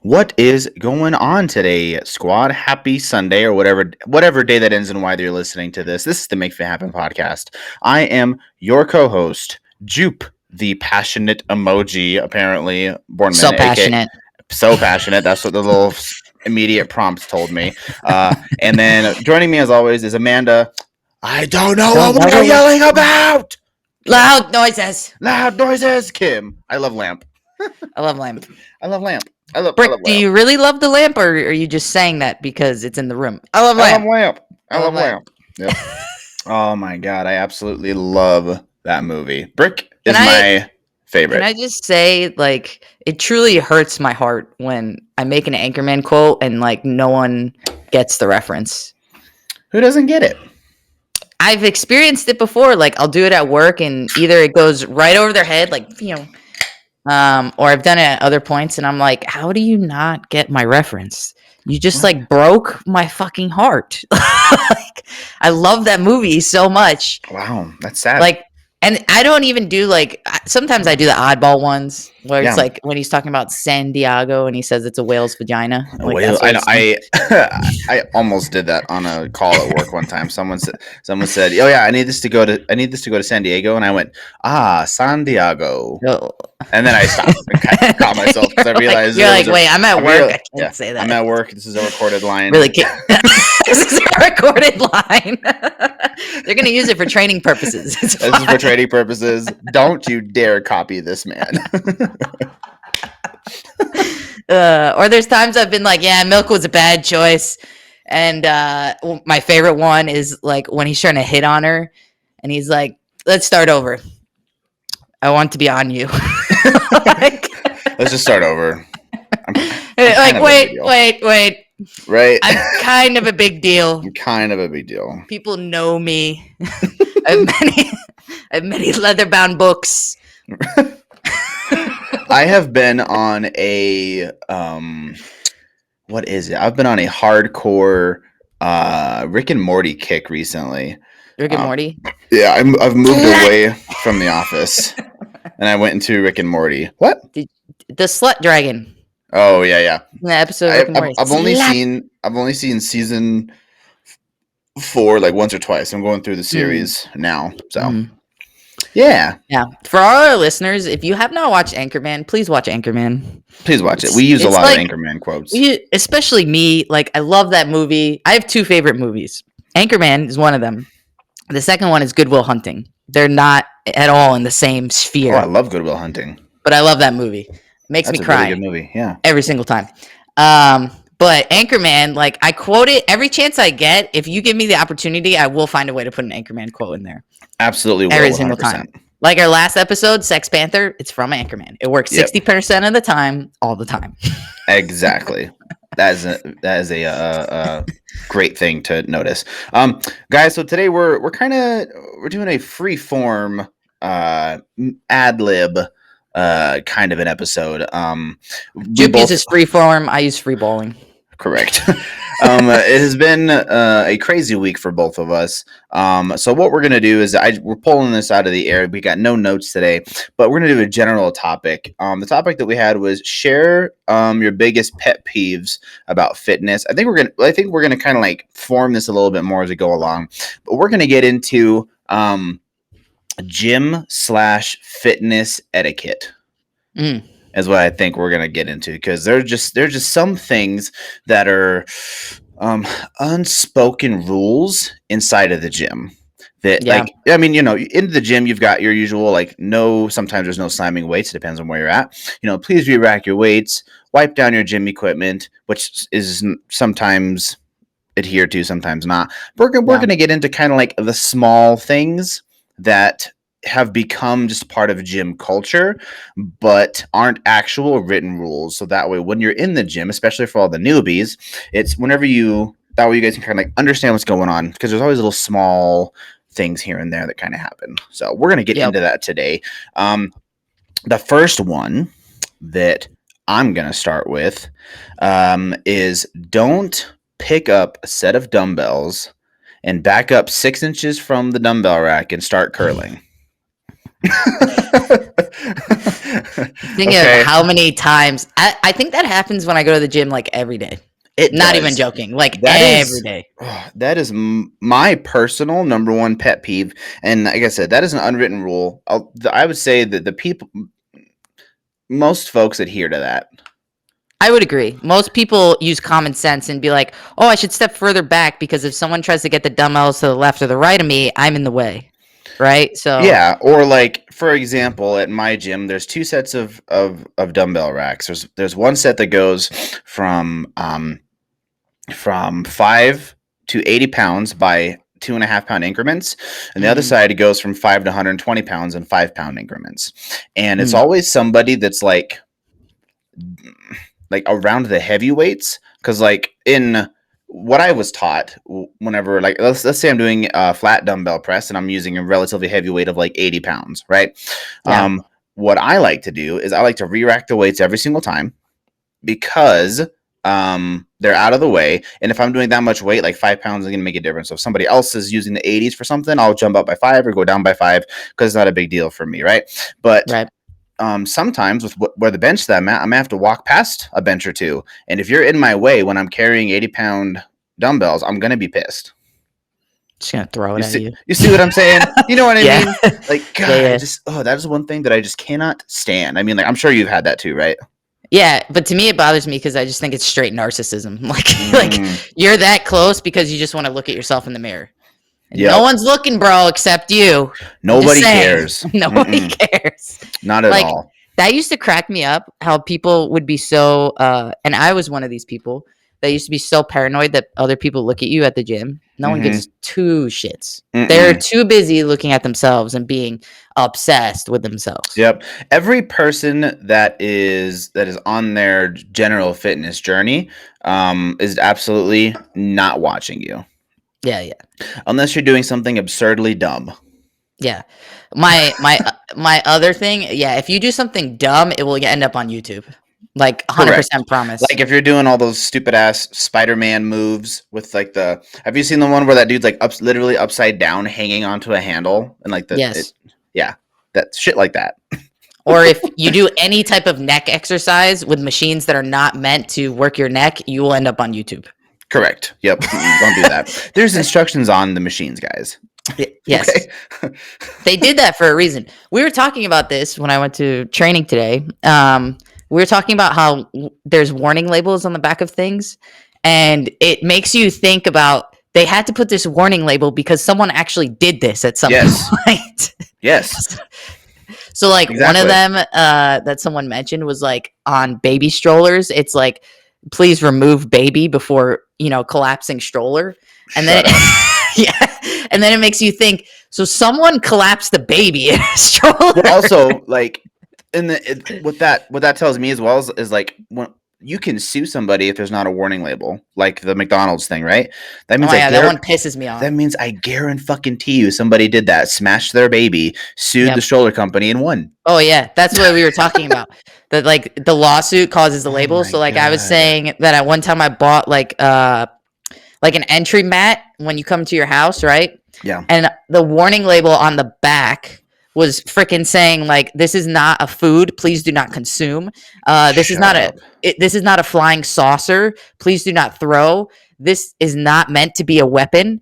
What is going on today, squad? Happy Sunday or whatever day that ends and why you're listening to this. This is the Make Fit Happen podcast. I am your co-host, Jupe, the passionate emoji, apparently born So minute, passionate. so passionate. That's what the little immediate prompts told me. And then joining me as always is Amanda. I don't know what we are yelling about. Loud noises. Loud noises, Kim. I love lamp. I love lamp. I love lamp. I love Brick, lamp. do you really love the lamp, or are you just saying that because it's in the room? I love I lamp. love lamp. I I love love lamp. Yep. Oh my god, I absolutely love that movie. Brick is Can I- my favorite. Can I just say, like, it truly hurts my heart when I make an Anchorman quote and, like, no one gets the reference. Who doesn't get it? I've experienced it before. Like, I'll do it at work, and either it goes right over their head, like, or I've done it at other points, and I'm like, how do you not get my reference? You just like broke my fucking heart. Like, I love that movie so much. Wow, that's sad. Like, and I don't even do like, sometimes I do the oddball ones where it's Yeah. like when he's talking about San Diego and he says it's a whale's vagina. Like, Whale. that's what I know. it's- I almost did that on a call at work one time. Someone said, "Oh yeah, I need this to go to San Diego," and I went, San Diego, No. and then I stopped and caught myself because I realized You're it like, was wait, I'm at work. I can't say that. I'm at work. This is a recorded line. Really this is a recorded line. They're gonna use it for training purposes. This is for training purposes. Don't you dare copy this man. Or there's times I've been like, yeah, milk was a bad choice. And my favorite one is like when he's trying to hit on her and he's like, let's start over. I want to be on you. Let's just start over. Like, wait. Right? I'm kind of a big deal. I'm kind of a big deal. People know me. I have many leather-bound books. I have been on a what is it? I've been on a hardcore Rick and Morty kick recently. Rick and Morty? Yeah, I've moved away from The Office, and I went into Rick and Morty. What? The Slut Dragon. Oh yeah. The episode of Rick and Morty. I've only seen season 4 like once or twice. I'm going through the series now, so yeah. For all our listeners, if you have not watched Anchorman, please watch Anchorman. Please watch it. We use a lot of Anchorman quotes. Especially me. Like, I love that movie. I have 2 favorite movies. Anchorman is one of them. The second one is Good Will Hunting. They're not at all in the same sphere. Oh, I love Good Will Hunting. But I love that movie. It makes me cry. Really good movie. Yeah. Every single time. But Anchorman, like, I quote it every chance I get. If you give me the opportunity, I will find a way to put an Anchorman quote in there. Absolutely will, every 100%. single time. Like our last episode, Sex Panther, it's from Anchorman. It works 60% of the time, all the time. Exactly. That is a great thing to notice, guys. So today we're doing a free form ad lib kind of an episode. Jupe uses free form. I use free bowling. Correct. It has been a crazy week for both of us. So what we're gonna do is we're pulling this out of the air. We got no notes today, but we're gonna do a general topic. The topic that we had was share your biggest pet peeves about fitness. I think we're gonna kind of like form this a little bit more as we go along, but we're gonna get into gym/fitness etiquette. Is what I think we're gonna get into, because there's just some things that are unspoken rules inside of the gym that like, I mean, in the gym you've got your usual sometimes there's no slamming weights. It depends on where you're at. Please re-rack your weights, wipe down your gym equipment, which is sometimes adhered to, sometimes not. We're gonna get into kind of like the small things that have become just part of gym culture, but aren't actual written rules. So that way, when you're in the gym, especially for all the newbies, it's that way you guys can kind of like understand what's going on, because there's always little small things here and there that kind of happen. So we're going to get into that today. The first one that I'm going to start with is don't pick up a set of dumbbells and back up 6 inches from the dumbbell rack and start curling. Think of Okay. how many times I think that happens when I go to the gym like every day. It Not even does. joking. Like That every is day. that is my personal number one pet peeve, and like I said, that is an unwritten rule. I would say that the people, most folks adhere to that. I would agree. Most people use common sense and be like, "Oh, I should step further back because if someone tries to get the dumbbells to the left or the right of me, I'm in the way." Right? So, Yeah, or like for example, at my gym, there's two sets of dumbbell racks. There's one set that goes from 5 to 80 pounds by 2.5 pound increments, and the other mhm, side it goes from 5 to 120 pounds in 5 pound increments. And it's mm, always somebody that's like around the heavyweights, because like in what I was taught, whenever like let's say I'm doing a flat dumbbell press and I'm using a relatively heavy weight of like 80 pounds, right? yeah, um what I like to do is I like to re-rack the weights every single time, because they're out of the way, and if I'm doing that much weight, like 5 pounds is going to make a difference. So if somebody else is using the 80s for something, I'll jump up by 5 or go down by 5, because it's not a big deal for me, right? But right. sometimes with where the bench that I'm at, I'm gonna have to walk past a bench or two, and if you're in my way when I'm carrying 80 pound dumbbells, I'm gonna be pissed. Just gonna throw it You at see, you. you see what I'm saying? You know what I Yeah. mean? Like, Yeah, God, I yeah. just that is one thing that I just cannot stand. I mean, like, I'm sure you've had that too, right? Yeah, but to me it bothers me because I just think it's straight narcissism. Like Mm, you're that close because you just want to look at yourself in the mirror. And no yep. one's looking, bro, except you. I'm just Nobody saying. cares. Nobody Mm-mm, cares. not at Like all. that used to crack me up how people would be so and I was one of these people that used to be so paranoid that other people look at you at the gym. No one Mm-hmm. gives two shits. They're Mm-mm. too busy looking at themselves and being obsessed with themselves. Yep. Every person that is on their general fitness journey is absolutely not watching you, Yeah, yeah. unless you're doing something absurdly dumb. Yeah. My other thing, yeah, if you do something dumb, it will end up on YouTube. Like Correct. 100% promise. Like if you're doing all those stupid ass Spider-Man moves with like the, have you seen the one where that dude's like literally upside down hanging onto a handle and like Yes. yeah, that shit like that. Or if you do any type of neck exercise with machines that are not meant to work your neck, you will end up on YouTube. Correct. Yep. Don't do that. There's instructions on the machines, guys. Yes. Okay. They did that for a reason. We were talking about this when I went to training today. We were talking about how there's warning labels on the back of things, and it makes you think about they had to put this warning label because someone actually did this at some Yes. point. Yes. So like one of Exactly. them that someone mentioned was like on baby strollers. It's like please remove baby before collapsing stroller, and then Shut up. yeah, and then it makes you think. So someone collapsed the baby in a stroller. Well, also like what that tells me as well is like when you can sue somebody if there's not a warning label, like the McDonald's thing, right? That Oh means my god, that one pisses me off. that means I guarantee you somebody did that, smashed their baby, sued the Yep. stroller company, and won. Oh yeah, that's what we were talking about. That like the lawsuit causes the Oh label. my So like I was god. saying that at one time I bought like an entry mat when you come to your house, right? Yeah. And the warning label on the back was freaking saying like this is not a food, please do not consume. This is Shut not a up. this is not a flying saucer, please do not throw. This is not meant to be a weapon.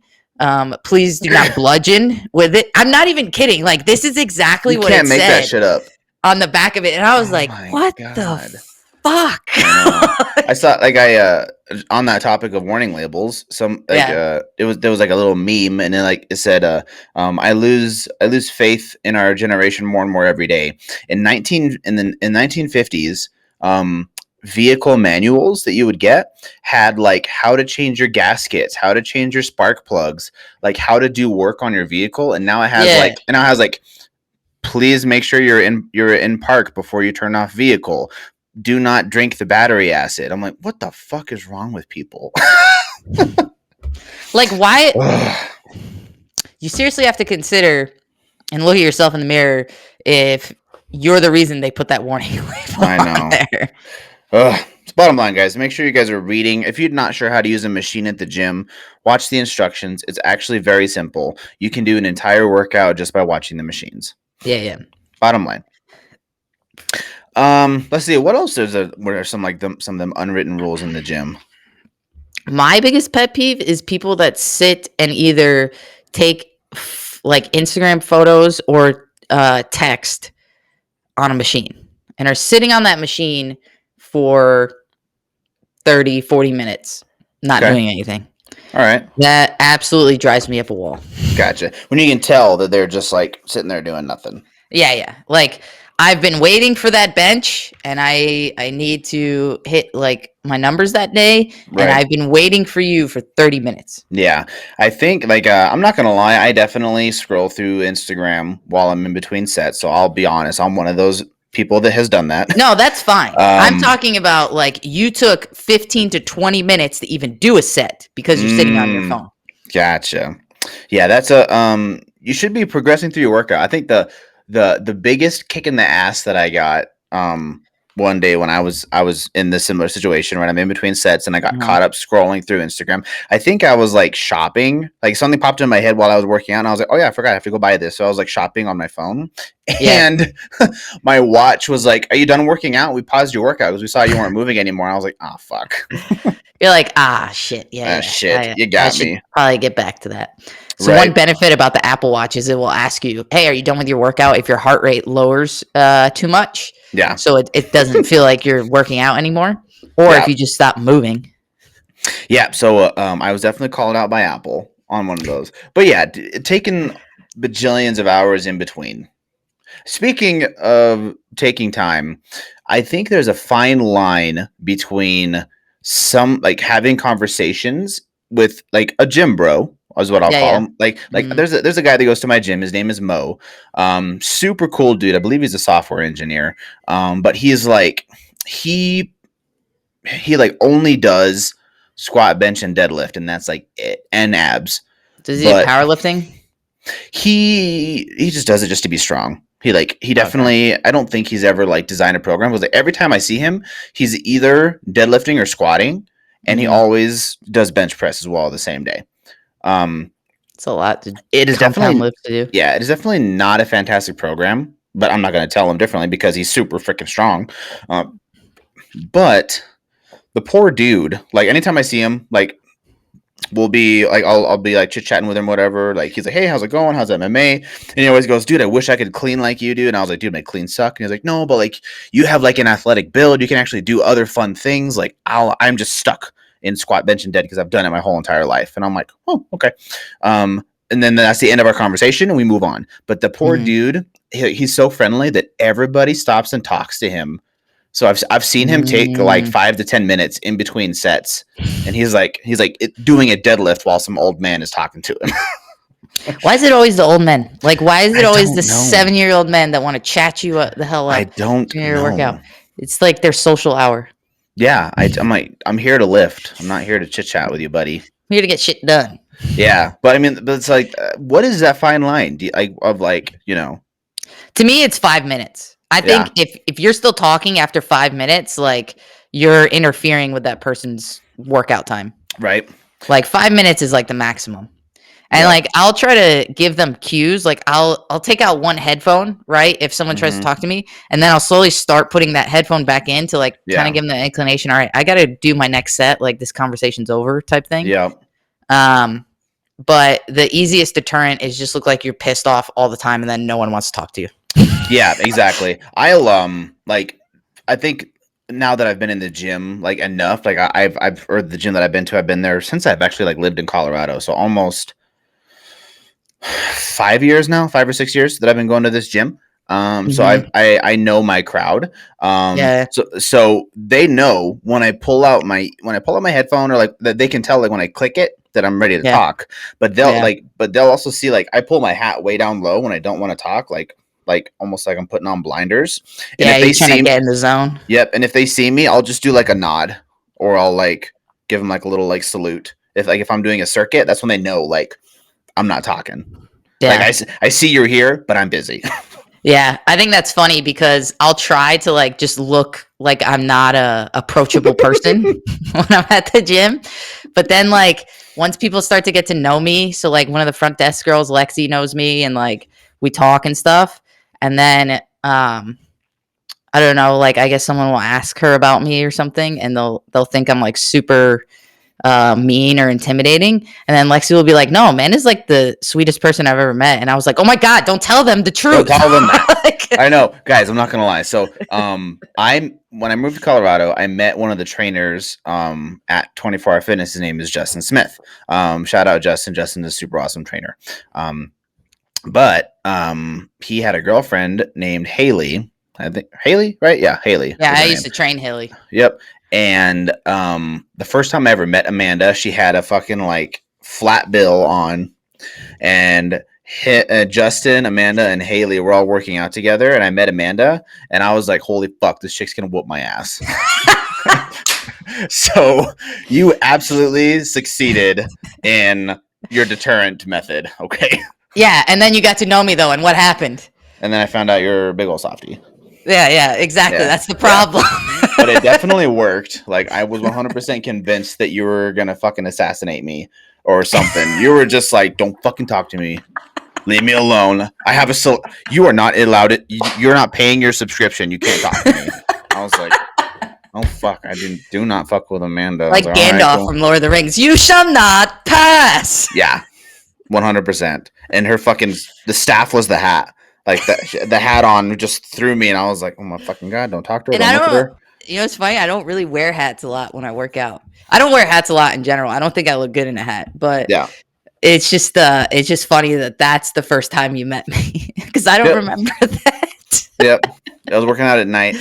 Please do not bludgeon with it. I'm not even kidding. Like this is exactly You what it can't make that said shit up. on the back of it, and I was Oh like, my "What the god. fuck?" I know. I saw like I on that topic of warning labels, some like Yeah. there was like a little meme, and then like it said I lose faith in our generation more and more every day. In 1950s, vehicle manuals that you would get had like how to change your gaskets, how to change your spark plugs, like how to do work on your vehicle, and Yeah. now it has like please make sure you're in park before you turn off vehicle. Do not drink the battery acid. I'm like, what the fuck is wrong with people? Like why Ugh, you seriously have to consider and look at yourself in the mirror if you're the reason they put that warning label I on know. there. Ugh. It's bottom line, guys. Make sure you guys are reading. If you're not sure how to use a machine at the gym, watch the instructions. It's actually very simple. You can do an entire workout just by watching the machines. Yeah, yeah. Bottom line. Let's see. What else is there? What are some of them unwritten rules in the gym? My biggest pet peeve is people that sit and either take like Instagram photos or text on a machine and are sitting on that machine for 30, 40 minutes, not Okay. doing anything. All right. That absolutely drives me up a wall. Gotcha. When you can tell that they're just like sitting there doing nothing. Yeah, yeah. Like I've been waiting for that bench and I need to hit like my numbers that day and Right. I've been waiting for you for 30 minutes. Yeah. I think like I'm not gonna lie, I definitely scroll through Instagram while I'm in between sets. So I'll be honest, I'm one of those people that has done that. No, that's fine. I'm um talking about like you took 15 to 20 minutes to even do a set because you're sitting on your mm, phone. Gotcha. Yeah, that's a you should be progressing through your workout. I think the biggest kick in the ass that I got one day when I was in this similar situation, right? I'm in between sets and I got Uh-huh. caught up scrolling through Instagram. I think I was like shopping. Like something popped in my head while I was working out and I was like, "Oh yeah, I forgot I have to go buy this." So I was like shopping on my phone Yeah. and my watch was like, "Are you done working out? We paused your workout because we saw you weren't moving anymore." I was like, "Oh fuck." You're like, ah, shit. Yeah, Ah yeah. shit. You I got should me. probably get back to that. So one Right? benefit about the Apple Watch is it will ask you, "Hey, are you done with your workout?" If your heart rate lowers too much, Yeah. so it doesn't feel like you're working out anymore, or if Yeah. you just stop moving. Yeah, so I was definitely called out by Apple on one of those. But yeah, taking bajillions of hours in between. Speaking of taking time, I think there's a fine line between some like having conversations with like a gym bro is what I'll Yeah, call yeah. him. Like Mhm. there's a guy that goes to my gym. His name is Mo. Super cool dude. I believe he's a software engineer. But he's like he he like only does squat, bench, and deadlift, and that's like it, and abs. Does he do But powerlifting? he just does it just to be strong. He Okay. definitely I don't think he's ever like designed a program. Because like every time I see him, he's either deadlifting or squatting, and he Mhm. always does bench press as well the same day. Um, It's a lot to it is compound definitely lifts to do. yeah, it is definitely not a fantastic program, but I'm not going to tell him differently because he's super freaking strong. But the poor dude, like anytime I see him, like we'll be like I'll be like chit chatting with him, whatever. Like he's like, "Hey, how's it going? How's MMA?" And he always goes, "Dude, I wish I could clean like you, dude." And I was like, "Dude, my clean suck." And he's like, "No, but like you have like an athletic build. You can actually do other fun things. Like I'm just stuck in squat, bench, and dead because I've done it my whole entire life." And I'm like, "Oh, okay." And then that's the end of our conversation, and we move on. But the poor Mhm. dude, he's so friendly that everybody stops and talks to him. So I've seen him take like Mm. 5 to 10 minutes in between sets, and he's like doing a deadlift while some old man is talking to him. Why is it always the old men? Like, why is it I always the don't know. 7-year-old men that want to chat you the hell I up don't during your workout? know. It's like their social hour. Yeah, I'm like I'm here to lift. I'm not here to chit chat with you, buddy. We're gonna get shit done. Yeah, but I mean, but it's like, what is that fine line? Of like, To me, it's 5 minutes. I yeah, think if you're still talking after 5 minutes, like you're interfering with that person's workout time. right. Like 5 minutes is like the maximum. And Yep. like I'll try to give them cues. Like I'll take out one headphone, right? If someone tries to Hmm. talk to me, and then I'll slowly start putting that headphone back in to like kind of Yeah. give them the inclination. All right, I got to do my next set. Like this conversation's over, type thing. Yep. Um, but the easiest deterrent is just look like you're pissed off all the time, and then no one wants to talk to you. Yeah. Exactly. I'll like I think now that I've been in the gym like enough, like I've or the gym that I've been to, I've been there since I've actually like lived in Colorado, so almost 5 years now, 5 or 6 years that I've been going to this gym. So Hmm. I know my crowd. Yeah, So they know when I pull out my headphone or like that they can tell like when I click it that I'm ready to yeah, talk. yeah, But they'll also see like I pull my hat way down low when I don't want to talk, like almost like I'm putting on blinders. And yeah. if You're they trying to see, get in the zone. yep, and if they see me, I'll just do like a nod or I'll like give them like a little like salute. If I'm doing a circuit, that's when they know like I'm not talking. Like Yeah. I see you're here, but I'm busy. Yeah, I think that's funny because I'll try to like just look like I'm not a approachable person when I'm at the gym. But then like once people start to get to know me, so like one of the front desk girls, Lexi knows me and like we talk and stuff. And then I don't know, like I guess someone will ask her about me or something, and they'll think I'm like super mean or intimidating, and then Lexi will be like, "No, man is like the sweetest person I've ever met," and I was like, "Oh my god, don't tell them the Don't truth." tell them that. Like, I know, guys. I'm not gonna lie. So, I'm when I moved to Colorado, I met one of the trainers at 24 Hour Fitness. His name is Justin Smith. Shout out Justin. Justin is a super awesome trainer. But he had a girlfriend named Haley. I think Haley, right? Yeah, Haley. yeah, Was I her used name. to train Hilly. Yep. And the first time I ever met Amanda, she had a fucking like flat bill on, and Justin, Amanda, and Haley were all working out together. And I met Amanda, and I was like, "Holy fuck, this chick's gonna whoop my ass." So you absolutely succeeded in your deterrent method, okay? Yeah, and then you got to know me though, and what happened? And then I found out you're a big old softie. Yeah, exactly. Yeah, That's the problem. but it definitely worked. Like I was 100% convinced that you were gonna fucking assassinate me or something. You were just like, "Don't fucking talk to me. Leave me alone. I have a you are not allowed it. You're not paying your subscription. You can't talk to me." I was like, "Oh fuck! Do not fuck with Amanda." I was Like like, "All right, Gandalf cool." from Lord of the Rings, you shall not pass. Yeah, 100%. And her fucking the staff was the hat. Like the hat on just threw me, and I was like, "Oh my fucking god! Don't talk to her. And Don't I look at don't, her." you know, it's funny. I don't really wear hats a lot when I work out. I don't wear hats a lot in general. I don't think I look good in a hat, but Yeah. it's just funny that that's the first time you met me because I don't Yep. remember that. Yep. I was working out at night.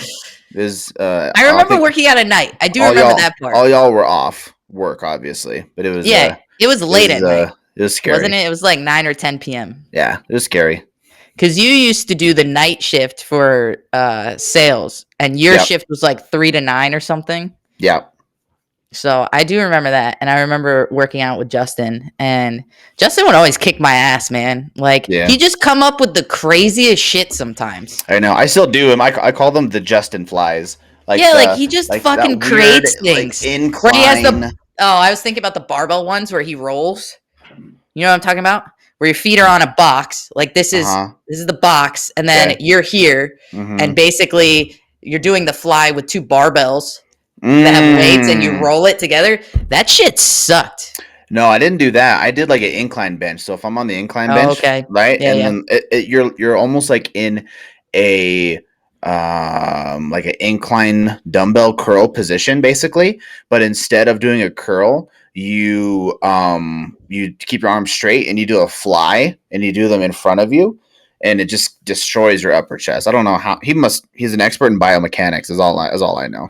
It was I I remember think working out at night. I do all remember y'all that part. all y'all were off work, obviously, but Yeah, it was late at night, it was wasn't scary. it? It was like 9 or 10 p.m. Yeah, it was scary. Because you used to do the night shift for sales, and your Yep. shift was like 3 to 9 or something. Yep. So I do remember that, and I remember working out with Justin, and Justin would always kick my ass, man. Like Yeah. he just come up with the craziest shit sometimes. I know. I still do them. I call them the Justin flies. Like Yeah, like the he just like fucking that weird creates like things. Where he has incline. the I was thinking about the barbell ones where he rolls. You know what I'm talking about? Where your feet are on a box. Like this Uh-huh. is the box, and then Okay. you're here, Mm-hmm. and basically you're doing the fly with two barbells that have weights, and you roll it together. That shit sucked. No, I didn't do that. I did like an incline bench. So if I'm on the incline Oh, bench, okay. right, Yeah, and yeah. then you're almost like in a like an incline dumbbell curl position, basically. But instead of doing a curl, you keep your arms straight and you do a fly and you do them in front of you, and it just destroys your upper chest. I don't know how he's an expert in biomechanics. Is all I know.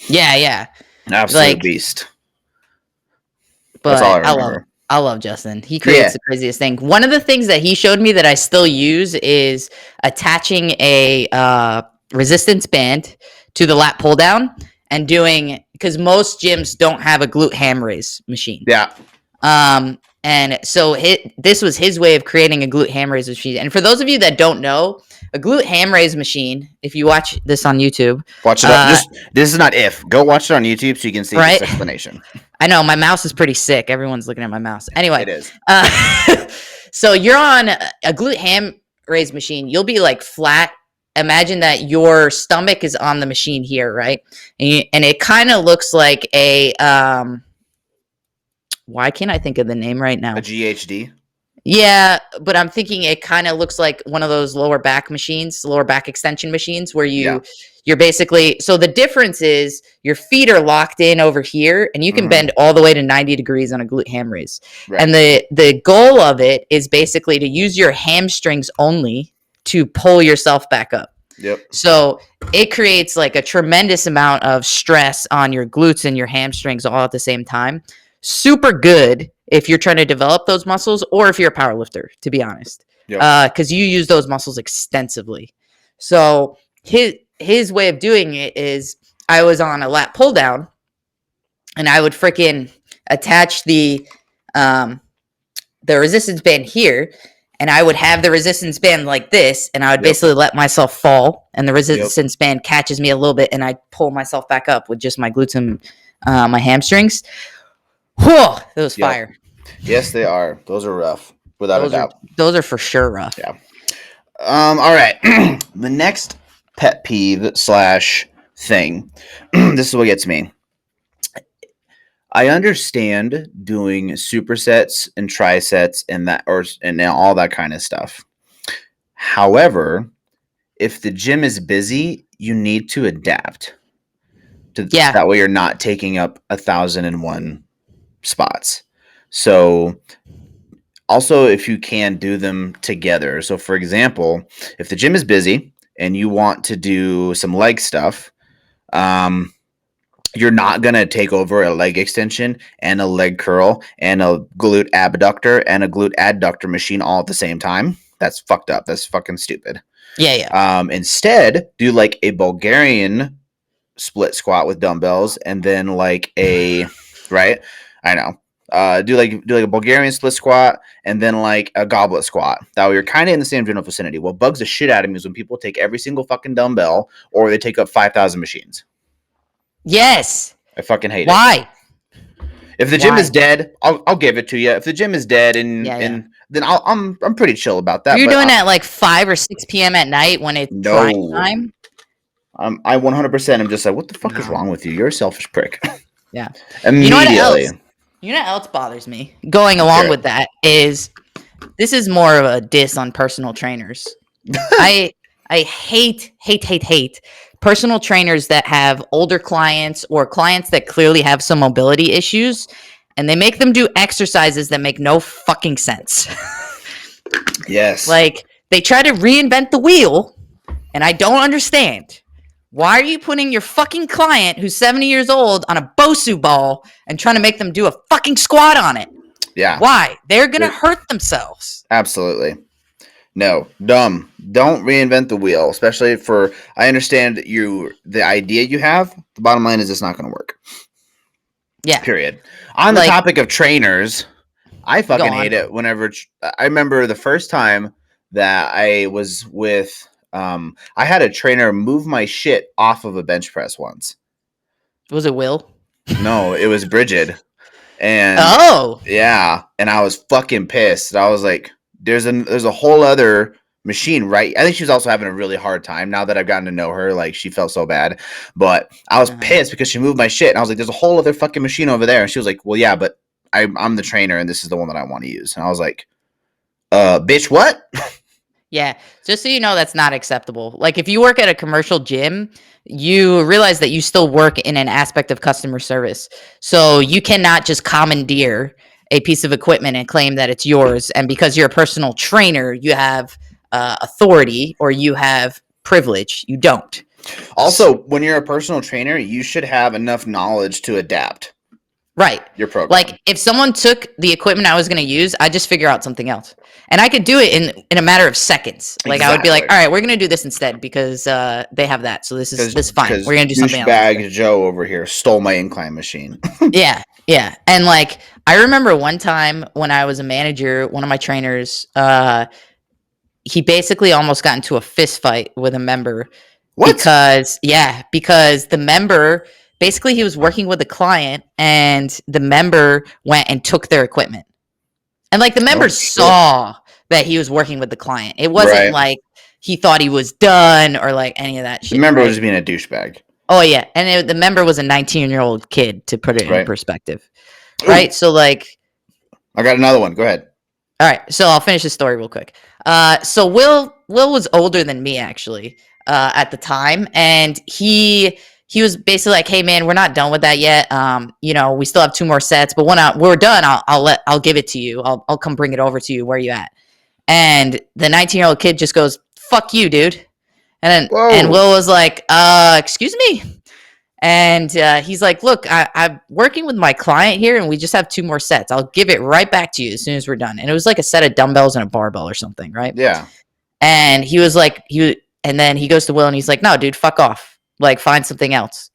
Yeah. Absolute Like, beast. That's all I but remember. I love Justin. He creates Yeah. the craziest thing. One of the things that he showed me that I still use is attaching a resistance band to the lat pull down and doing, because most gyms don't have a glute ham raise machine. Yeah. And so this was his way of creating a glute ham raise machine. And for those of you that don't know, a glute ham raise machine, if you watch this on YouTube, Watch it up. This is not if. Go watch it on YouTube so you can see right? this explanation. I know my mouse is pretty sick. Everyone's looking at my mouse. Anyway, It is. So you're on a glute ham raise machine. You'll be like flat. Imagine that your stomach is on the machine here, right? And it kind of looks like a why can't I think of the name right now? A GHD. Yeah, but I'm thinking it kind of looks like one of those lower back machines, lower back extension machines where you're basically, so the difference is your feet are locked in over here and you can bend all the way to 90 degrees on a glute ham raise. Right. And the goal of it is basically to use your hamstrings only to pull yourself back up. Yep. So it creates like a tremendous amount of stress on your glutes and your hamstrings all at the same time. Super good if you're trying to develop those muscles or if you're a power lifter, to be honest. Because you use those muscles extensively. So his way of doing it is I was on a lat pull down and I would freaking attach the resistance band here, and I would have the resistance band like this, and I would basically let myself fall, and the resistance band catches me a little bit, and I pull myself back up with just my glutes and my hamstrings. Whoa, that was fire. Yes, they are. Those are rough, without a doubt. Those are for sure rough. Yeah. All right. The next pet peeve slash thing. This is what gets me. I understand doing supersets and trisets and that, or and all that kind of stuff. However, if the gym is busy, you need to adapt to Yeah. that way. You're not taking up 1,001 spots. So also, if you can do them together. So, for example, if the gym is busy and you want to do some leg stuff, um, you're not going to take over a leg extension and a leg curl and a glute abductor and a glute adductor machine all at the same time. That's fucked up. That's fucking stupid. Yeah, yeah. Instead, do like a Bulgarian split squat with dumbbells and then like a right. I know. Do like a Bulgarian split squat and then like a goblet squat. That way you're kind of in the same general vicinity. What bugs the shit out of me is when people take every single fucking dumbbell or they take up 5,000 machines. Yes. I fucking hate it. Why? If the gym is dead, I'll give it to you. If the gym is dead and Yeah, yeah. then I'm pretty chill about If that. you're But doing that like 5 or 6 p.m. at night when it's prime no, time, I 100% am just like, what the fuck is no. wrong with you? You're a selfish prick. Yeah. You know what Immediately. else? You know what else bothers me? Going Let's hear along it. with that is this is more of a diss on personal trainers. I hate personal trainers that have older clients or clients that clearly have some mobility issues and they make them do exercises that make no fucking sense. Yes. Like they try to reinvent the wheel and I don't understand. Why are you putting your fucking client who's 70 years old on a Bosu ball and trying to make them do a fucking squat on it? Yeah. Why? They're going to hurt themselves. Absolutely. No, dumb. Don't reinvent the wheel, especially for I understand the idea you have. The bottom line is it's not going to work. Yeah. Period. On the topic of trainers, I fucking hate it whenever I remember the first time that I was with I had a trainer move my shit off of a bench press once. Was it Will? No, it was Bridget. And yeah, and I was fucking pissed. I was like, there's a whole other machine, right? I think she was also having a really hard time now that I've gotten to know her. Like, she felt so bad. But I was pissed because she moved my shit. And I was like, there's a whole other fucking machine over there. And she was like, well, yeah, but I'm the trainer and this is the one that I want to use. And I was like, bitch, what? Yeah, just so you know, that's not acceptable. Like, if you work at a commercial gym, you realize that you still work in an aspect of customer service. So you cannot just commandeer a piece of equipment and claim that it's yours. And because you're a personal trainer, you have authority or you have privilege. You don't. Also, when you're a personal trainer, you should have enough knowledge to adapt. Right. Your program. Like, if someone took the equipment I was going to use, I'd just figure out something else. And I could do it in a matter of seconds. Like, I would be like, all right, we're going to do this instead because they have that. So this is fine. We're going to do something else. Douchebag Joe over here stole my incline machine. Yeah. Yeah. And like, I remember one time when I was a manager, one of my trainers, he basically almost got into a fist fight with a member. What? Because the member... Basically, he was working with a client, and the member went and took their equipment. And, like, the member saw that he was working with the client. It wasn't like he thought he was done or, like, any of that shit. The member was just being a douchebag. Oh, yeah. And the member was a 19-year-old kid, to put it in perspective. Ooh. Right? So, like... I got another one. Go ahead. All right. So, I'll finish the story real quick. So, Will was older than me, actually, at the time. And he was basically like, "Hey man, we're not done with that yet. We still have 2 more sets, but when we're done, I'll give it to you. I'll come bring it over to you. Where you at?" And the 19-year-old kid just goes, "Fuck you, dude." And Will was like, "Excuse me." And he's like, "Look, I'm working with my client here, and we just have 2 more sets. I'll give it right back to you as soon as we're done." And it was like a set of dumbbells and a barbell or something, right? Yeah. And he was like, and then he goes to Will, and he's like, "No, dude, fuck off. Like, find something else."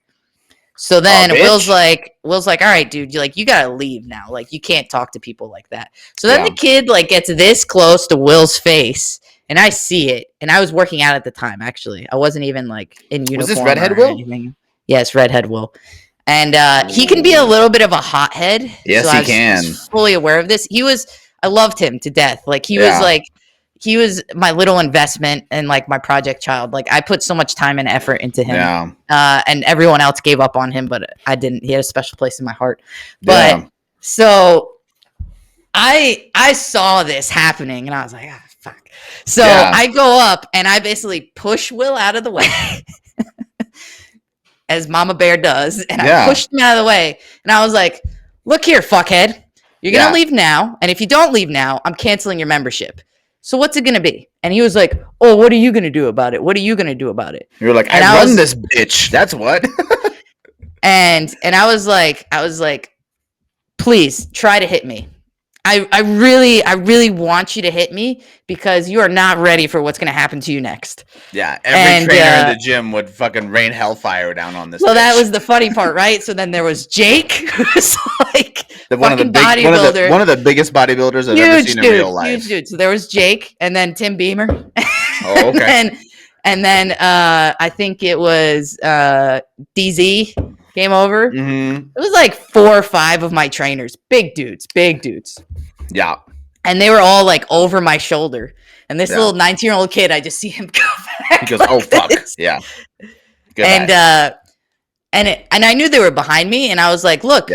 So then Will's like, all right, dude, you gotta leave now. Like, you can't talk to people like that. So then the kid like gets this close to Will's face, and I see it. And I was working out at the time, actually. I wasn't even like in uniform. Was this Redhead Will? Yes, Redhead Will. And he can be a little bit of a hothead. Yes, so he I was can. fully aware of this. I loved him to death. Like, he was like, he was my little investment and like my project child. Like I put so much time and effort into him. Yeah. And everyone else gave up on him, but I didn't. He had a special place in my heart. But Yeah. so I saw this happening and I was like, ah, fuck. So Yeah. I go up and I basically push Will out of the way. As Mama Bear does, and I Yeah. pushed him out of the way. And I was like, look here, fuckhead. You're going to leave now. And if you don't leave now, I'm canceling your membership. So what's it going to be? And he was like, oh, what are you going to do about it? What are you going to do about it? You're like, and I run this bitch. That's what. and I was like, please try to hit me. I really want you to hit me because you are not ready for what's going to happen to you next. Yeah, every trainer in the gym would fucking rain hellfire down on this. Well, bitch. that was the funny part, right? So then there was Jake, who's like one of the biggest bodybuilders I've ever seen in real life. Huge dude. So there was Jake, and then Tim Beamer. Oh, okay. and then I think it was DZ came over. Mm-hmm. It was like 4 or 5 of my trainers, big dudes. Yeah. And they were all like over my shoulder. And this little 19-year-old kid, I just see him go back. He goes, like, "Oh fuck, this. Yeah." Goodbye. And I knew they were behind me, and I was like, "Look,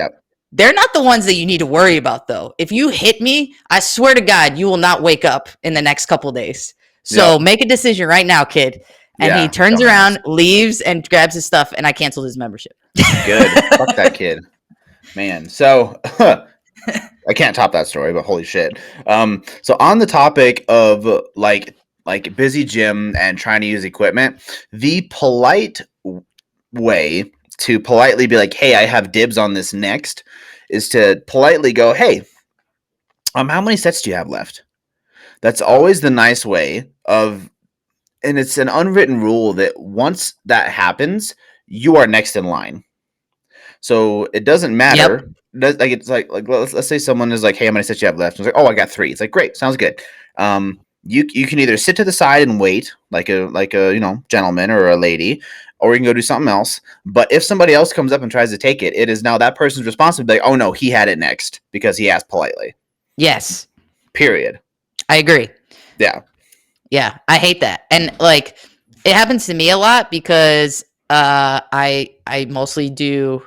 they're not the ones that you need to worry about, though. If you hit me, I swear to God, you will not wake up in the next couple days. So make a decision right now, kid." And he turns around, leaves, and grabs his stuff, and I canceled his membership. Good. Fuck that kid, man. So. I can't top that story, but holy shit. So on the topic of like busy gym and trying to use equipment, the polite way to politely be like, hey, I have dibs on this next, is to politely go, hey, how many sets do you have left? That's always the nice way of, and it's an unwritten rule that once that happens, you are next in line. So it doesn't matter. Yep. Like it's like let's say someone is like, hey, how many sets you have left? And it's like, oh, I got 3. It's like, great, sounds good. You can either sit to the side and wait like a gentleman or a lady, or you can go do something else. But if somebody else comes up and tries to take it, it is now that person's responsibility. Like, oh no, he had it next because he asked politely. Yes. Period. I agree. Yeah. Yeah, I hate that, and like it happens to me a lot because I mostly do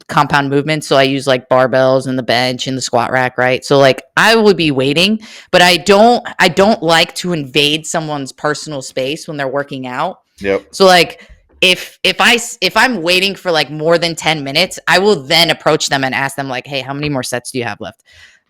compound movements, so I use like barbells and the bench and the squat rack, right? So like I would be waiting, but I don't like to invade someone's personal space when they're working out. Yep. So like if I'm waiting for like more than 10 minutes, I will then approach them and ask them like, hey, how many more sets do you have left?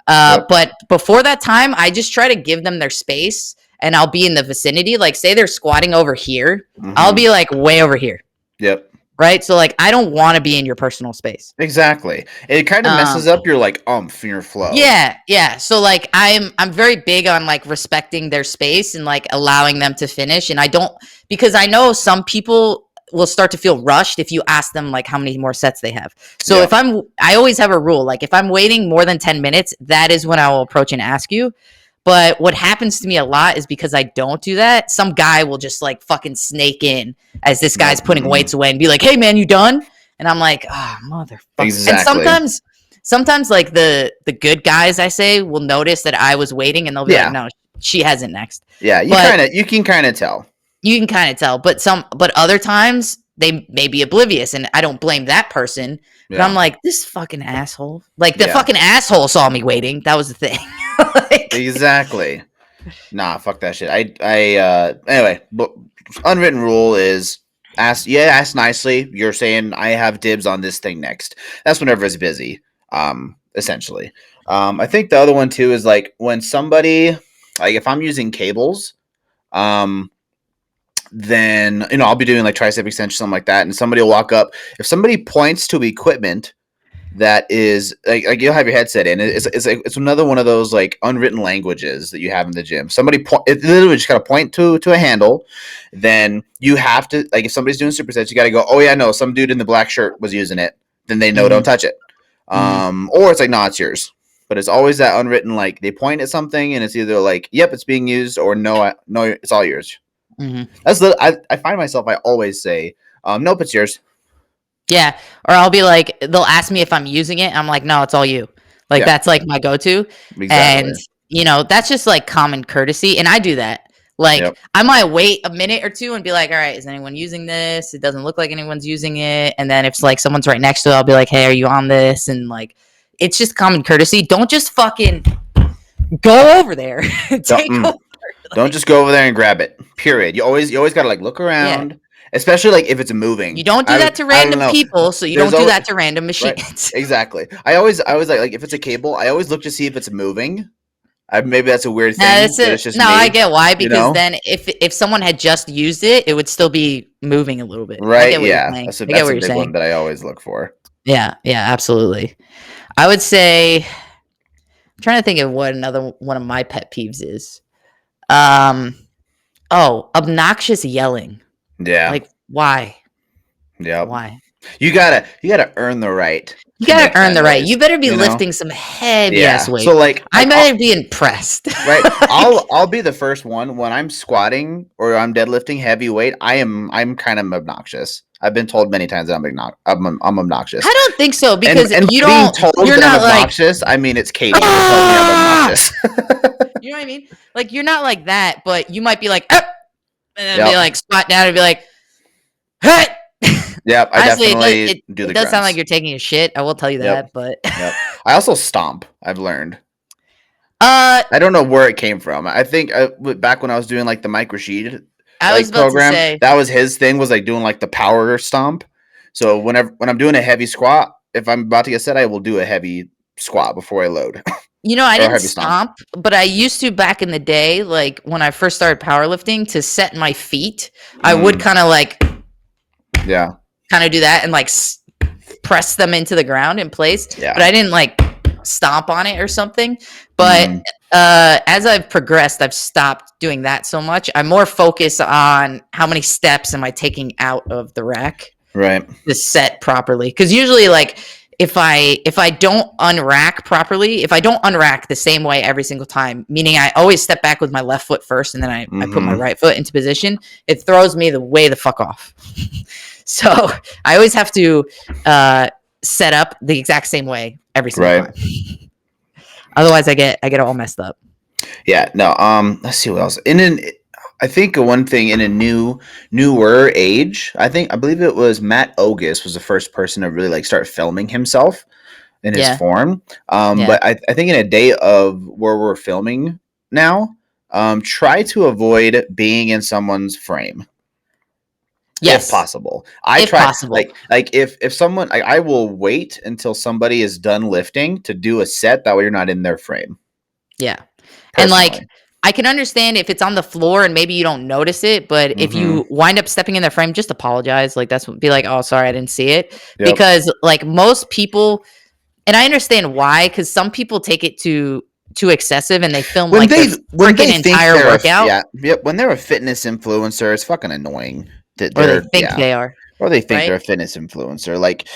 But before that time, I just try to give them their space, and I'll be in the vicinity. Like say they're squatting over here, I'll be like way over here. Yep. Right? So like I don't want to be in your personal space. Exactly. It kind of messes up your like your flow. Yeah. So like I'm very big on like respecting their space and like allowing them to finish. And I don't, because I know some people will start to feel rushed if you ask them like how many more sets they have. So I always have a rule, like if I'm waiting more than 10 minutes, that is when I will approach and ask you. But what happens to me a lot is because I don't do that, some guy will just like fucking snake in as this guy's putting weights away and be like, hey man, you done? And I'm like, oh, motherfucker. Exactly. And sometimes like the good guys, I say, will notice that I was waiting and they'll be like, no, she hasn't next. Yeah, you can kind of tell. You can kind of tell, but other times they may be oblivious, and I don't blame that person. But I'm like, this fucking asshole. Like the fucking asshole saw me waiting. That was the thing. Like, exactly. Nah, fuck that shit. Anyway, but unwritten rule is ask nicely. You're saying I have dibs on this thing next. That's whenever it's busy. Essentially. I think the other one too is like when somebody, like if I'm using cables, then I'll be doing like tricep extension, something like that, and somebody will walk up. If somebody points to equipment that is like you'll have your headset in, it's another one of those like unwritten languages that you have in the gym. Somebody it literally just gotta point to a handle. Then you have to, like, if somebody's doing supersets, you gotta go, oh yeah, no, some dude in the black shirt was using it. Then they know, don't touch it. Or it's like, no, it's yours. But it's always that unwritten, like they point at something and it's either like, yep, it's being used, or no, it's all yours. That's I find myself, I always say, nope, it's yours. Yeah. Or I'll be like, they'll ask me if I'm using it. I'm like, no, it's all you. Like that's like my go-to. Exactly. that's just like common courtesy. And I do that. Like, Yep. I might wait a minute or two and be like, all right, is anyone using this? It doesn't look like anyone's using it. And then if like someone's right next to it, I'll be like, hey, are you on this? And like, it's just common courtesy. Don't just fucking go over there. Take over. Don't just go over there and grab it. Period. You always gotta like look Yeah. around, especially like if it's You moving. don't do that to I don't random know. people, so you There's don't do always, that to random right. machines. Exactly. I always like if it's a cable, I always look to see if it's moving. Maybe that's a weird thing, but it's just No, I me. get why, because then if someone had just used it, it would still be moving a little bit. I Right? get what you're Yeah. saying. I get That's what a you're big one saying. that I always look for. Yeah, absolutely. I would say, I'm trying to think of what another one of my pet peeves is. Obnoxious yelling. Yeah. Like, why? Yep. Why? You gotta earn the right You to gotta make earn that the right. noise. You better be You know? lifting some heavy ass Yeah. weight. So like I better be impressed. right, Like, I'll be the first one when I'm squatting or I'm deadlifting heavy weight. I'm kind of obnoxious. I've been told many times that I'm obnoxious. I don't think so, And because by being told you're that I'm not like, obnoxious, I mean it's Katie that tells me I'm ah! obnoxious. You know what I mean? Like, you're not like that, but you might be like, and then be Yep. like, squat down and be like, hey. Yep. I Honestly, definitely do it the does sound like grunts. you're taking a shit. I will tell you Yep. that, but Yep. I also stomp. I've learned. uh, I don't know where it came from. I think back when I was doing like the Mike Rashid I was like about to program, say, that was his thing, was like doing like the power stomp. So when I'm doing a heavy squat, if I'm about to get set, I will do a heavy squat before I load I or a didn't heavy stomp. stomp, but I used to back in the day, like when I first started powerlifting, to set my feet. I would kind of like, Yeah. kind of do that and like press them into the ground in place, Yeah. but I didn't like stomp on it or something. But Mhm. as I've progressed, I've stopped doing that so much. I'm more focused on how many steps am I taking out of the rack Right. to set properly. Because usually, like if I don't unrack properly, if I don't unrack the same way every single time, meaning I always step back with my left foot first and then I put my right foot into position, it throws me the fuck off. So I always have to set up the exact same way every single Right. time. Otherwise, I get all messed up. Yeah. No. Let's see what else. I think one thing in a newer age, I believe it was Matt Ogus was the first person to really like start filming himself in his Yeah. form. Yeah. But I think in a day of where we're filming now, try to avoid being in someone's frame. Yes. If possible. I If try possible. like if someone I will wait until somebody is done lifting to do a set, that way you're not in their frame. Yeah. And like Personally. I can understand if it's on the floor and maybe you don't notice it, but if Mhm. you wind up stepping in their frame, just apologize. Like be like, "Oh, sorry, I didn't see it." Yep. Because like most people, and I understand why, because some people take it too excessive and they film When like their when they freaking think entire they're workout, when they're a fitness influencer, it's fucking annoying that or they they're think they are, or they think right? they're a fitness influencer. Like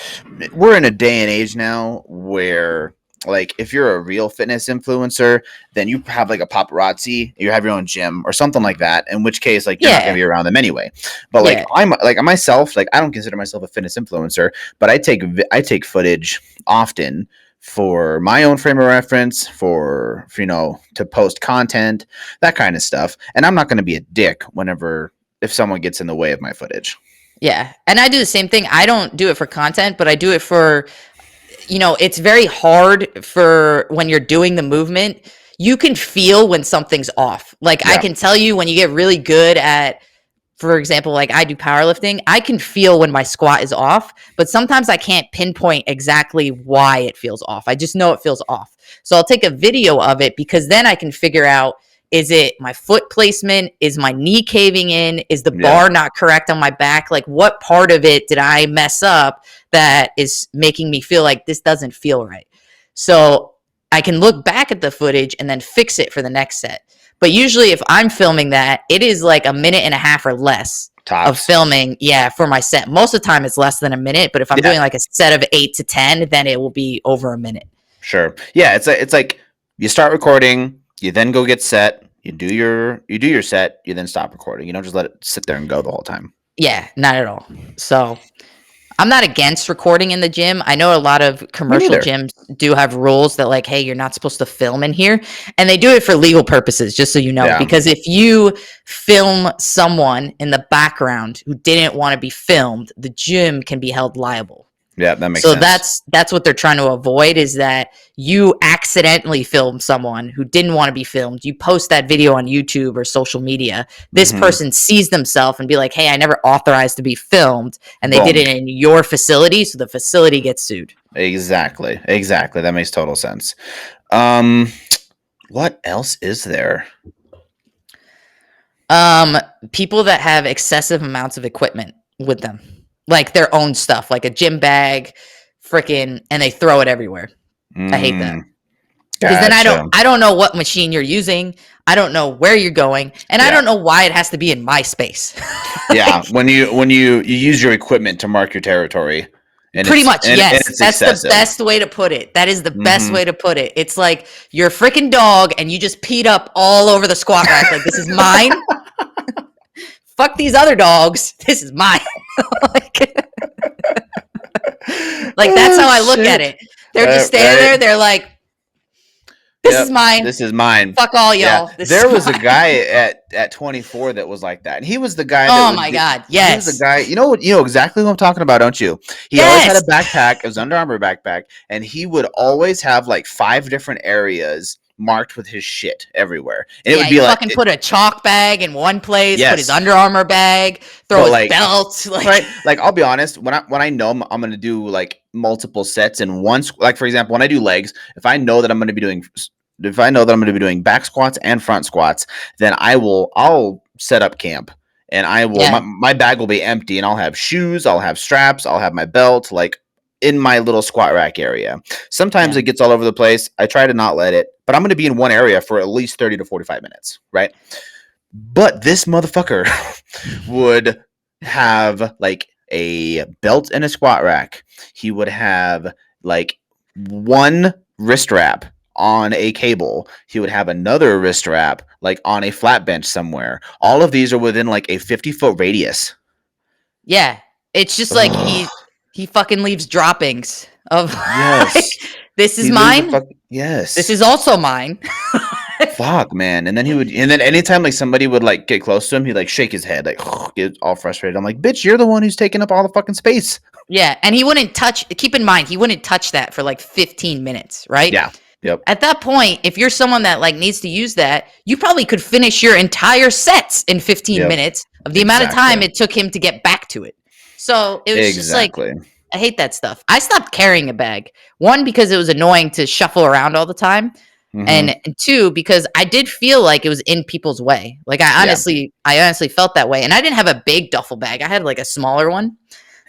we're in a day and age now where like if you're a real fitness influencer, then you have like a paparazzi, you have your own gym or something like that, in which case like you're not gonna Yeah. be around them anyway. But like Yeah. I'm like myself, like I don't consider myself a fitness influencer, but I take footage often for my own frame of reference, for to post content, that kind of stuff. And I'm not going to be a dick if someone gets in the way of my footage. Yeah. And I do the same thing. I don't do it for content, but I do it for, it's very hard for when you're doing the movement. You can feel when something's off. Like I Yeah. can tell you when you get really good at, for example, like I do powerlifting, I can feel when my squat is off, but sometimes I can't pinpoint exactly why it feels off. I just know it feels off. So I'll take a video of it because then I can figure out, is it my foot placement? Is my knee caving in? Is the bar not correct on my back? Like what part of it did I mess up that is making me feel like this doesn't feel right? So I can look back at the footage and then fix it for the next set. But usually if I'm filming that, it is like a minute and a half or less of filming, for my set. Most of the time it's less than a minute, but if I'm doing like a set of 8 to 10, then it will be over a minute. Sure. Yeah, it's like you start recording, you then go get set, you do your set, you then stop recording. You don't just let it sit there and go the whole time. Yeah, not at all. So I'm not against recording in the gym. I know a lot of Me commercial neither. gyms do have rules that like, hey, you're not supposed to film in here. And they do it for legal purposes, just so you know. Yeah. Because if you film someone in the background who didn't want to be filmed, the gym can be held liable. Yeah, that makes So sense. that's what they're trying to avoid, is that you accidentally film someone who didn't want to be filmed. You post that video on YouTube or social media. This Hmm. person sees themselves and be like, "Hey, I never authorized to be filmed," and they did Boom. it in your facility, so the facility gets sued. Exactly. Exactly. That makes total sense. Um, what else is there? Um, People that have excessive amounts of equipment with them, like their own stuff, like a gym bag, freaking, and they throw it everywhere. I hate that. Mm, Because then gotcha. I don't know what machine you're using. I don't know where you're going, and I Yeah. don't know why it has to be in my space. Yeah. When you use your equipment to mark your territory, and Pretty much, and yes. it's That's the excessive. best way to put it. That is the best Hmm. way to put it. It's like you're a freaking dog and you just peed up all over the squat rack. Like, this is mine. Fuck these other dogs. This is mine. like, that's Oh how I look at shit. it. They're just standing Right. there. They're like, this is Yep. mine. This is mine. Fuck all Yeah. y'all. This There is was a mine. guy at 24 that was like that. And he was the guy that Oh would my get God. he was the Yes. guy, you know exactly what I'm talking about, don't you? He always had a Yes. backpack, it was Under Armour backpack, and he would always have like 5 different areas marked with his shit everywhere. And it Yeah, would he be like fucking put a chalk bag in one place, put his yes. Under Armour bag, throw But his like belt, like right, like I'll be honest, when I know I'm gonna do like multiple sets in one, like for example, when I do legs, if I know that I'm gonna be doing back squats and front squats, then I'll set up camp, and yeah, my bag will be empty, and I'll have shoes, I'll have straps, I'll have my belt, like in my little squat rack area. Sometimes yeah, it gets all over the place. I try to not let it, but I'm gonna be in one area for at least 30 to 45 minutes, right? But this motherfucker would have like a belt and a squat rack. He would have like one wrist wrap on a cable. He would have another wrist wrap like on a flat bench somewhere. All of these are within like a 50-foot radius. yeah. It's just like Ugh. he fucking leaves droppings of like, Yes. this is He leaves a mine. fuck. This Yes. is also mine. Fuck, man. And then anytime like somebody would like get close to him, he'd like shake his head, like get all frustrated. I'm like, bitch, you're the one who's taking up all the fucking space. Yeah, and he wouldn't touch. Keep in mind, he wouldn't touch that for like 15 minutes, right? Yeah. Yep. At that point, if you're someone that like needs to use that, you probably could finish your entire sets in 15 Yep. minutes of the amount of Exactly. time it took him to get back to it. So it was just like, Exactly. I hate that stuff. I stopped carrying a bag. One, because it was annoying to shuffle around all the time. Hmm. And two, because I did feel like it was in people's way. Like Yeah. I honestly felt that way. And I didn't have a big duffel bag. I had like a smaller one,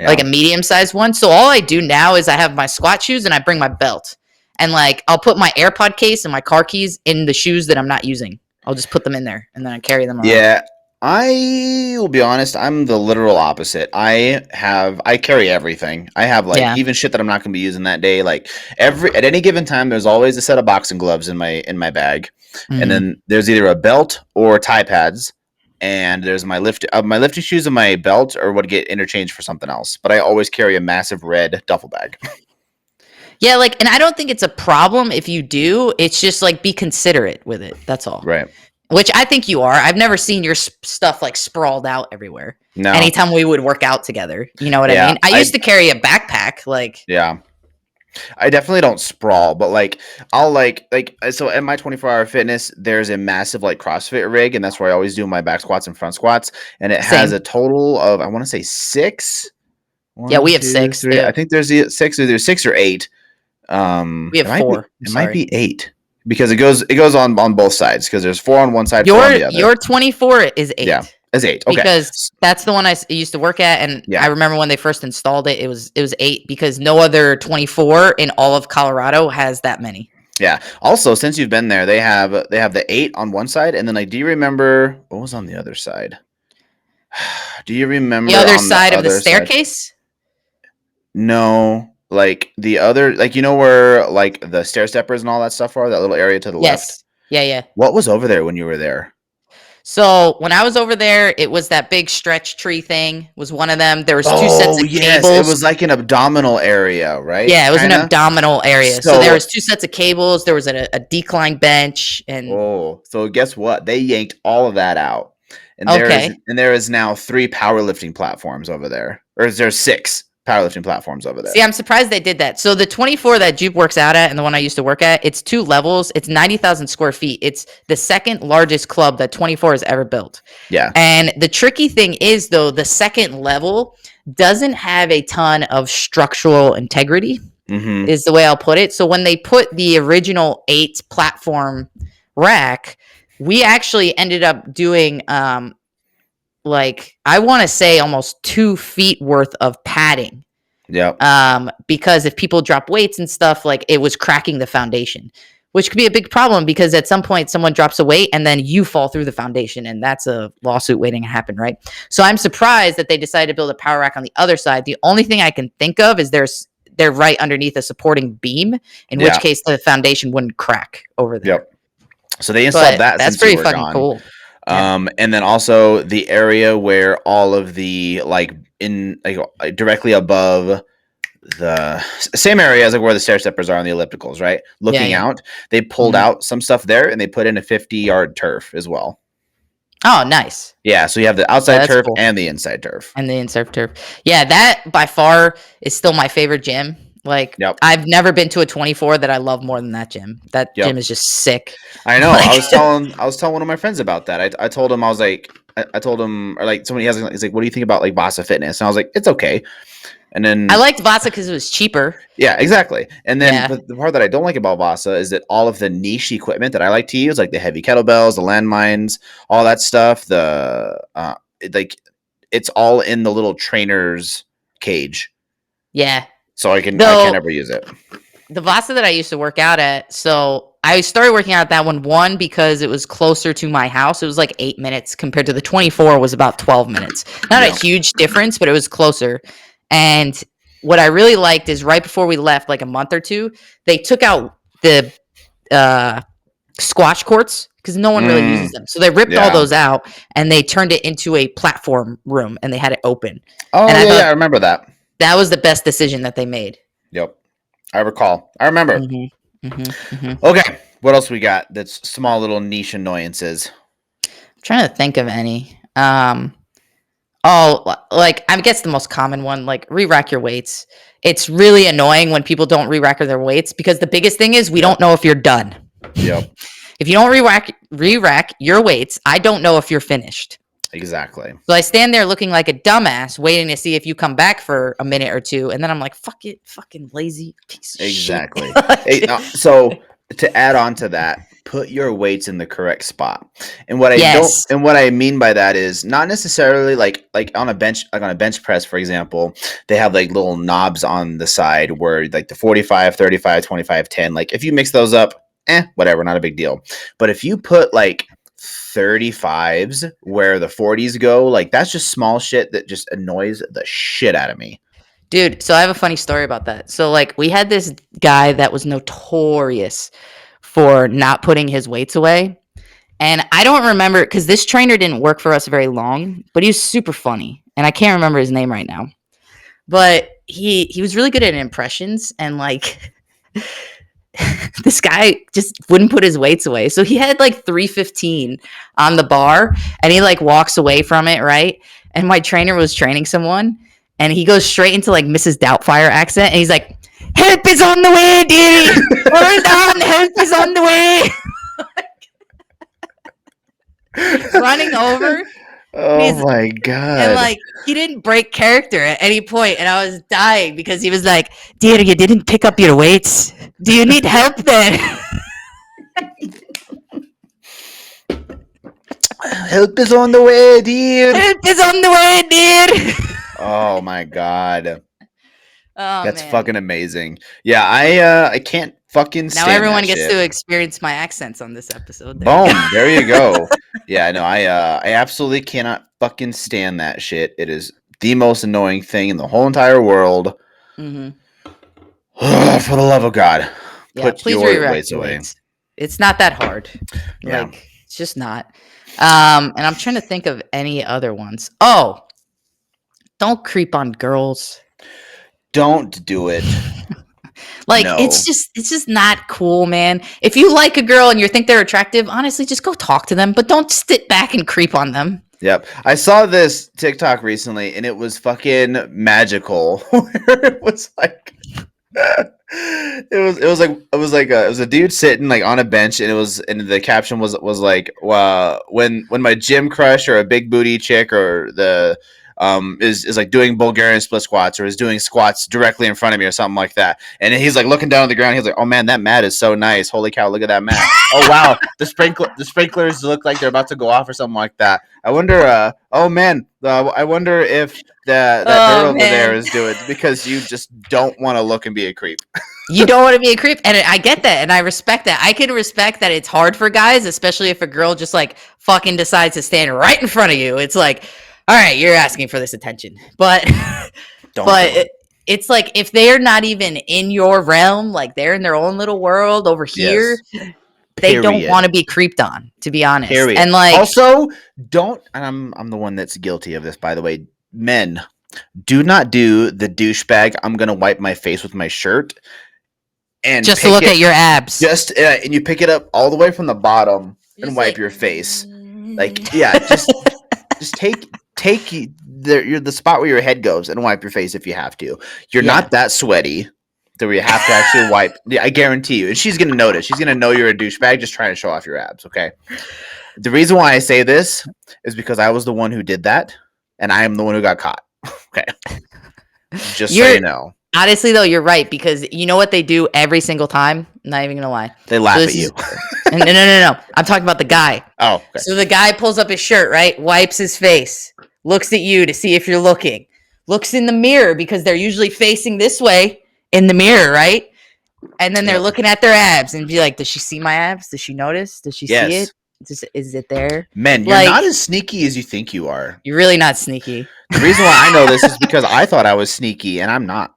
like Yeah. a medium sized one. So all I do now is I have my squat shoes and I bring my belt. And like I'll put my AirPod case and my car keys in the shoes that I'm not using. I'll just put them in there and then I carry them around. Yeah. I will be honest, I'm the literal opposite. I carry everything. I have like Yeah. even shit that I'm not gonna be using that day. Like at any given time, there's always a set of boxing gloves in my bag. And Hmm. then there's either a belt or tie pads. And there's my lifting shoes and my belt or would get interchanged for something else. But I always carry a massive red duffel bag. Yeah, like, and I don't think it's a problem if you do. It's just like be considerate with it. That's all. Right. Which I think you are. I've never seen your stuff like sprawled out everywhere. No. Anytime we would work out together, you know what I Yeah. mean? I used to carry a backpack, like, Yeah. I definitely don't sprawl, but like I'll so at my 24-hour fitness, there's a massive like CrossFit rig, and that's where I always do my back squats and front squats. And it has same. a total of I want to say six. Yeah, One, we have two, six. three. I think there's six, either 6 or 8. We have It might be four. I'm it might sorry. be 8 because it goes on both sides because there's 4 on one side, 4 on the other. Your 24 is Yeah, 8 it's 8. Okay. because that's the one I used to work at, and Yeah. I remember when they first installed it, it was 8 because no other 24 in all of Colorado has that many. Yeah. Also, since you've been there, they have the 8 on one side, and then like, do you remember what was on the other side? Do you The remember other on the side of the other side? staircase? No, like the other, like where like the stair steppers and all that stuff are. That little area to the left. Yes. Yeah, yeah. What was over there when you were there? So when I was over there, it was that big stretch tree thing was one of them. There was 2 sets Oh, of yes, it cables. was like an abdominal area, right? Yeah, it was an Kinda? abdominal area. So there So was 2 sets of cables. There was a decline bench and so guess what? They yanked all of that out, and okay. there is now 3 powerlifting platforms over there, or is there 6 powerlifting platforms over See, there? I'm surprised they did that. So the 24 that Jupe works out at and the one I used to work at, it's 2 levels. It's 90,000 square feet. It's the second largest club that 24 has ever built. Yeah. And the tricky thing is, though, the second level doesn't have a ton of structural integrity, Mhm. is the way I'll put it. So when they put the original 8 platform rack, we actually ended up doing like I want to say almost 2 feet worth of padding Yep. because if people drop weights and stuff, like it was cracking the foundation, which could be a big problem because at some point someone drops a weight and then you fall through the foundation, and that's a lawsuit waiting to happen, right? So I'm surprised that they decided to build a power rack on the other side. The only thing I can think of is they're right underneath a supporting beam, in which Yeah. case the foundation wouldn't crack over there. Yep. So they installed But that that's since you pretty were fucking gone. cool. Yeah. And then also the area where all of the directly above the same area as like where the stair steppers are on the ellipticals, right? Yeah. Looking Yeah. out, they pulled Mhm. out some stuff there and they put in a 50-yard turf as well. Oh, nice. Yeah, so you have the Yeah, outside that's turf cool. and the inside turf. And the in-surf turf. Yeah, that by far is still my favorite gym. Like, Yep. I've never been to a 24 that I love more than that gym. That gym Yep. is just sick. I know. Like, I was telling one of my friends about that. I told him I was like I told him, or like somebody has he's like, what do you think about like Vasa Fitness? And I was like, it's okay. And I then liked Vasa because it was cheaper. yeah, exactly. And then Yeah. but the part that I don't like about Vasa is that all of the niche equipment that I like to use, like the heavy kettlebells, the landmines, all that stuff, like it's all in the little trainer's cage. Yeah. So I can't Though ever use it. the Vasa that I used to work out at, so I started working out at that one because it was closer to my house. It was like 8 minutes compared to the 24 was about 12 minutes. Not a Yeah. huge difference, but it was closer. And what I really liked is right before we left, like a month or two, they took out the uh, squash courts because no one really uses them. So they ripped all Yeah. those out and they turned it into a platform room and they had it open. Oh And I yeah, thought I remember that. that was the best decision that they made. Yep. I recall. I remember. Mm-hmm, mm-hmm, mm-hmm. Okay. What else we got that's small little niche annoyances? I'm trying to think of any. Oh, like I guess the most common one, like re-rack your weights. It's really annoying when people don't re-rack their weights because the biggest thing is we don't know if you're done. Yep. If you don't re-rack your weights, I don't know if you're finished. Exactly. So I stand there looking like a dumbass, waiting to see if you come back for a minute or two, and then I'm like, "Fuck it, fucking lazy piece of Exactly. shit." Hey, so to add on to that, put your weights in the correct spot. And Yes. what I mean by that is not necessarily like on a bench, like on a bench press, for example, they have like little knobs on the side where like the 45, 35, 25, 10, like if you mix those up, whatever, not a big deal. But if you put like 35s where the 40s go, like that's just small shit that just annoys the shit out of me. Dude, so I have a funny story about that. So like we had this guy that was notorious for not putting his weights away. And I don't remember because this trainer didn't work for us very long, but he was super funny. And I can't remember his name right now. But he was really good at impressions and like this guy just wouldn't put his weights away. So he had like 315 on the bar and he like walks away from it, right? And my trainer was training someone and he goes straight into like Mrs. Doubtfire accent and he's like, "Help is on the way, dearie. Hold on, help is on the way." Running over. Oh my god. And like he didn't break character at any point, and I was dying because he was like, "Dear, you didn't pick up your weights. Do you need help then?" Help is on the way, dude. Help is on the way, dear. Oh my god. Oh That's man! fucking amazing. Yeah, I can't fucking Now stand everyone that gets shit. to experience my accents on this episode. Boom, there you go. Yeah, no, I absolutely cannot fucking stand that shit. It is the most annoying thing in the whole entire world. Mm-hmm. For the love of God, Yeah, put please your re-rack weights your away. weights. It's not that hard. Yeah. Like It's just not. And I'm trying to think of any other ones. Oh, don't creep on girls. Don't do it. Like No. it's just not cool, man. If you like a girl and you think they're attractive, honestly, just go talk to them, but don't sit back and creep on them. Yep. I saw this TikTok recently and it was fucking magical. Where it was like it was a dude sitting like on a bench and the caption was like when my gym crush or a big booty chick or the is like doing Bulgarian split squats or is doing squats directly in front of me or something like that. And he's like looking down at the ground. He's like, "Oh man, that mat is so nice. Holy cow, look at that mat. Oh wow, the sprinklers look like they're about to go off or something like that. I wonder. Oh man, I wonder if that girl over there is doing because you just don't want to look and be a creep. You don't want to be a creep, and I get that, and I respect that. I can respect that it's hard for guys, especially if a girl just like fucking decides to stand right in front of you. It's like, all right, you're asking for this attention, but it's like if they're not even in your realm, like they're in their own little world over here. Yes. They don't want to be creeped on, to be honest. Period. And like, also, don't. And I'm the one that's guilty of this, by the way. Men, do not do the douchebag. I'm gonna wipe my face with my shirt. And just to look at your abs. And you pick it up all the way from the bottom and wipe your face. Like, yeah, just take the spot where your head goes and wipe your face if you have to. You're not that sweaty that you have to actually wipe. Yeah, I guarantee you. And she's gonna notice. She's gonna know you're a douchebag just trying to show off your abs. Okay. The reason why I say this is because I was the one who did that, and I am the one who got caught. Okay. Just so you know. Honestly, though, you're right, because you know what they do every single time? I'm not even going to lie. They laugh at you. No. I'm talking about the guy. Oh, okay. So the guy pulls up his shirt, right? Wipes his face. Looks at you to see if you're looking. Looks in the mirror because they're usually facing this way in the mirror, right? And then they're looking at their abs and be like, does she see my abs? Does she notice? Does she see it? Is it there? Men, you're not as sneaky as you think you are. You're really not sneaky. The reason why I know this is because I thought I was sneaky, and I'm not.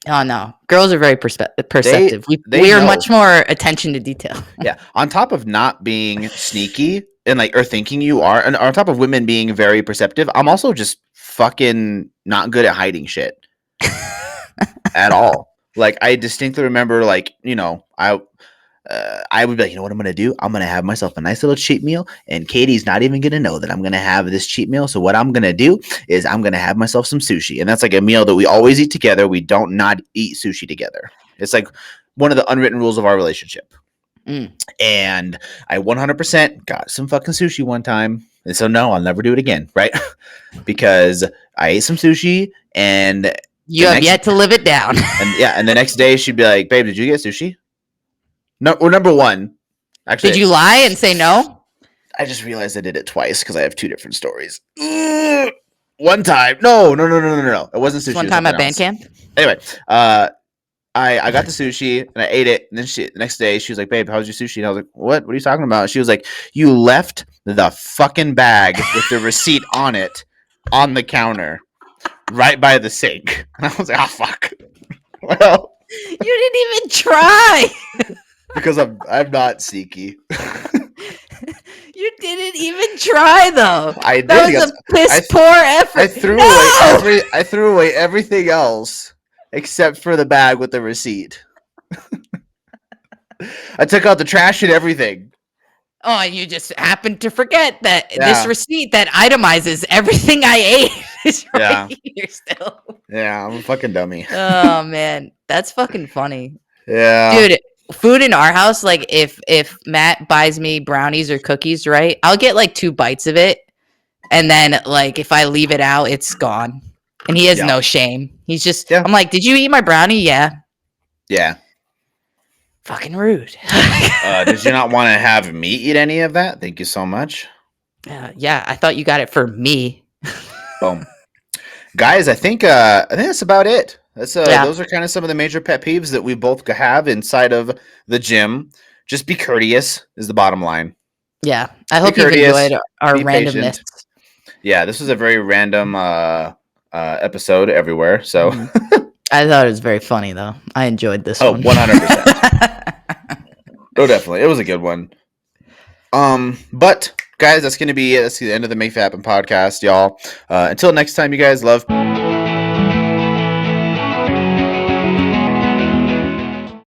Oh no, girls are very perceptive. We are much more attention to detail. Yeah, on top of not being sneaky and or thinking you are, and on top of women being very perceptive, I'm also just fucking not good at hiding shit at all. Like I distinctly remember, I would be like, you know what I'm going to do? I'm going to have myself a nice little cheat meal, and Katie's not even going to know that I'm going to have this cheat meal. So what I'm going to do is I'm going to have myself some sushi. And that's like a meal that we always eat together. We don't not eat sushi together. It's like one of the unwritten rules of our relationship. And I 100% got some fucking sushi one time. And so no, I'll never do it again. Right. Because I ate some sushi and you have yet to live it down. And the next day she'd be like, babe, did you get sushi? No, well, number one. Actually, did you lie and say no? I just realized I did it twice because I have two different stories. One time, no. It wasn't sushi. One time at band camp. Anyway, I got the sushi and I ate it, and then the next day she was like, "Babe, how's your sushi?" And I was like, "What? What are you talking about?" She was like, "You left the fucking bag with the receipt on it on the counter, right by the sink." And I was like, "Ah, fuck." Well, you didn't even try. Because I'm not sneaky. You didn't even try though. I did. That was a piss poor effort. I threw away everything else except for the bag with the receipt. I took out the trash and everything. Oh, and you just happened to forget that this receipt that itemizes everything I ate is right here still. Yeah, I'm a fucking dummy. Oh man, that's fucking funny. Yeah, dude. Food in our house, like if Matt buys me brownies or cookies, right, I'll get like 2 bites of it, and then like if I leave it out, it's gone, and he has no shame. He's just, I'm like, did you eat my brownie? Yeah. Fucking rude. Did you not want to have me eat any of that? Thank you so much. Yeah, I thought you got it for me. Boom, guys. I think that's about it. Those are kind of some of the major pet peeves that we both have inside of the gym. Just be courteous is the bottom line. Yeah. I hope you enjoyed our randomness. Patient. Yeah, this was a very random episode everywhere. So I thought it was very funny though. I enjoyed this one. 100%. Oh, definitely. It was a good one. But guys, that's gonna be it. That's the end of the Make That Happen podcast, y'all. Until next time, you guys, love.